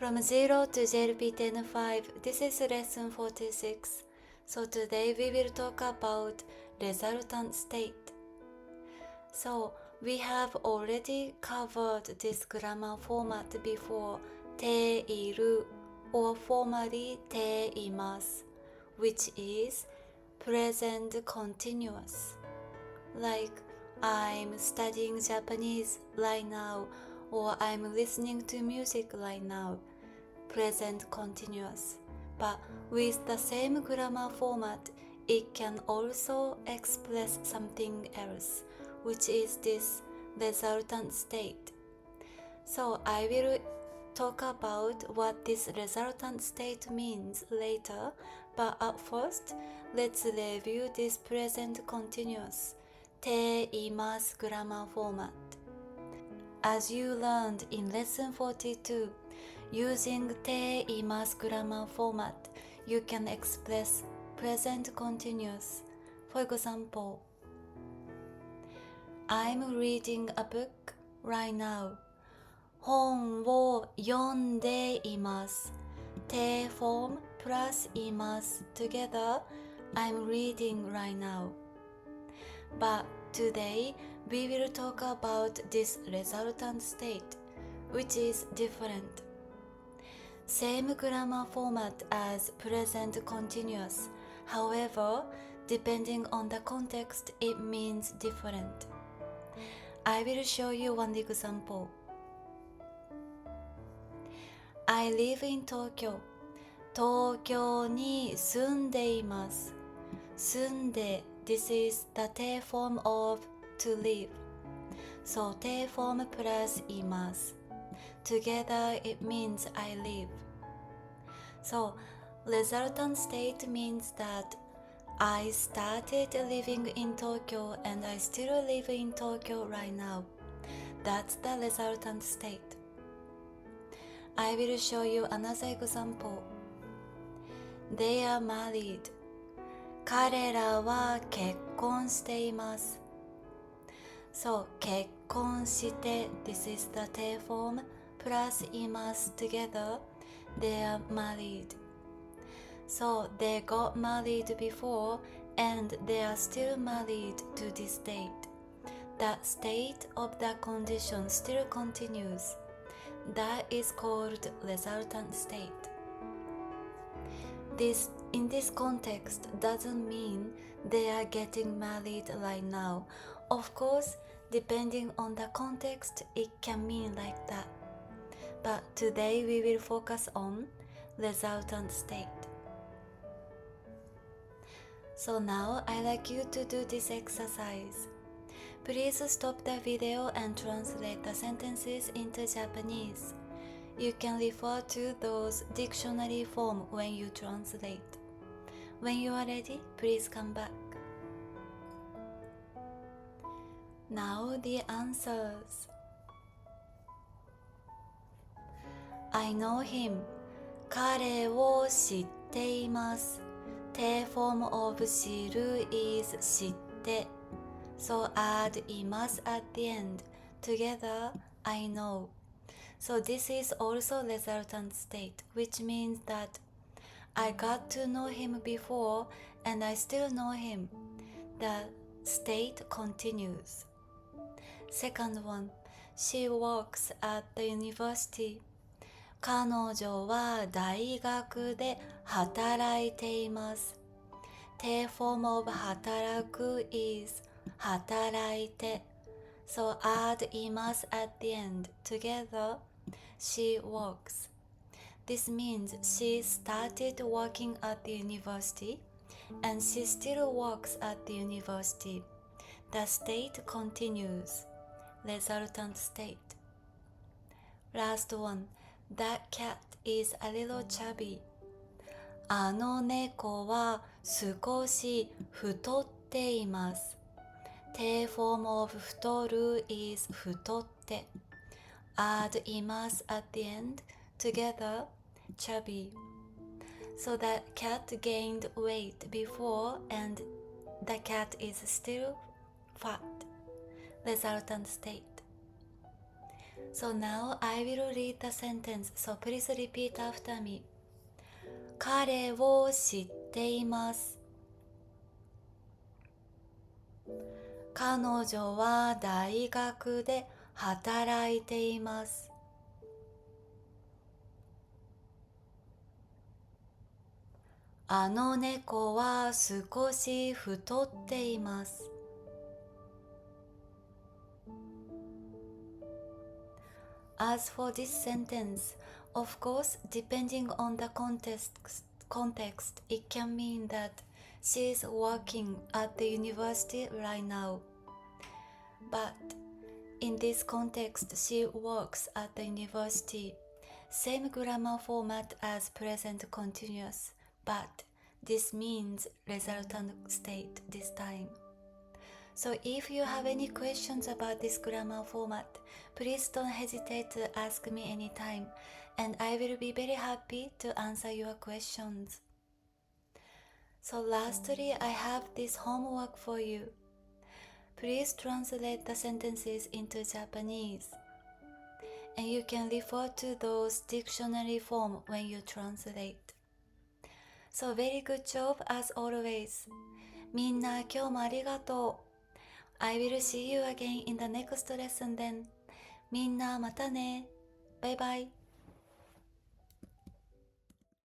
From 0 to JLPT N5, this is lesson 46. So today we will talk about resultant state. So we have already covered this grammar format before, ている or formally ています, which is present continuous. Like I'm studying Japanese right now, or I'm listening to music right now. Present continuous. But with the same grammar format, it can also express something else, which is this resultant state. So I will talk about what this resultant state means later, but at first, let's review this present continuous ていますgrammar format. As you learned in lesson 42, using ています grammar format, you can express present continuous. For example, I'm reading a book right now. 本を読んでいます。て form plus います together, I'm reading right now. But today, we will talk about this resultant state, which is different. Same grammar format as present continuous. However, depending on the context, it means different. I will show you one example. I live in Tokyo. 東京に住んでいます。住んで This is the て form of to live. So て form plus います。Together it means I live. So resultant state means that I started living in Tokyo and I still live in Tokyo right now. That's the resultant state. I will show you another example. They are married. 彼らは結婚しています。So 結婚して This is the て form plus います together. They are married. So they got married before and they are still married to this date. The state of the condition still continues. That is called resultant state. This in this context doesn't mean they are getting married right now. Of course, depending on the context, it can mean like that. But today we will focus on resultant state. So now I'd like you to do this exercise. Please stop the video and translate the sentences into Japanese. You can refer to those dictionary form when you translate. When you are ready, please come back. Now the answers. I know him. 彼を知っています。て form of 知る is 知って。So add います at the end. Together, I know. So this is also resultant state, which means that I got to know him before and I still know him. The state continues. Second one, she works at the university. 彼女は大学で働いています。て form of 働く is 働いて。So add います at the end. Together, she works. This means she started working at the university and she still works at the university. The state continues. Resultant state. Last one. That cat is a little chubby. あの猫は少し太っています。て form of 太る is 太って。add います at the end. Together, chubby. So that cat gained weight before and the cat is still fat. Resultant state. So now I will read the sentence, so please repeat after me. 彼を知っています。彼女は大学で働いています。あの猫は少し太っています。As for this sentence, of course, depending on the context, it can mean that she is working at the university right now. But in this context, she works at the university. Same grammar format as present continuous, but this means resultant state this time. So if you have any questions about this grammar format, please don't hesitate to ask me anytime, and I will be very happy to answer your questions. So lastly, I have this homework for you. Please translate the sentences into Japanese, and you can refer to those dictionary form when you translate. So very good job as always. みんな今日もありがとう。I will see you again in the next lesson then. みんなまたね。バイバイ。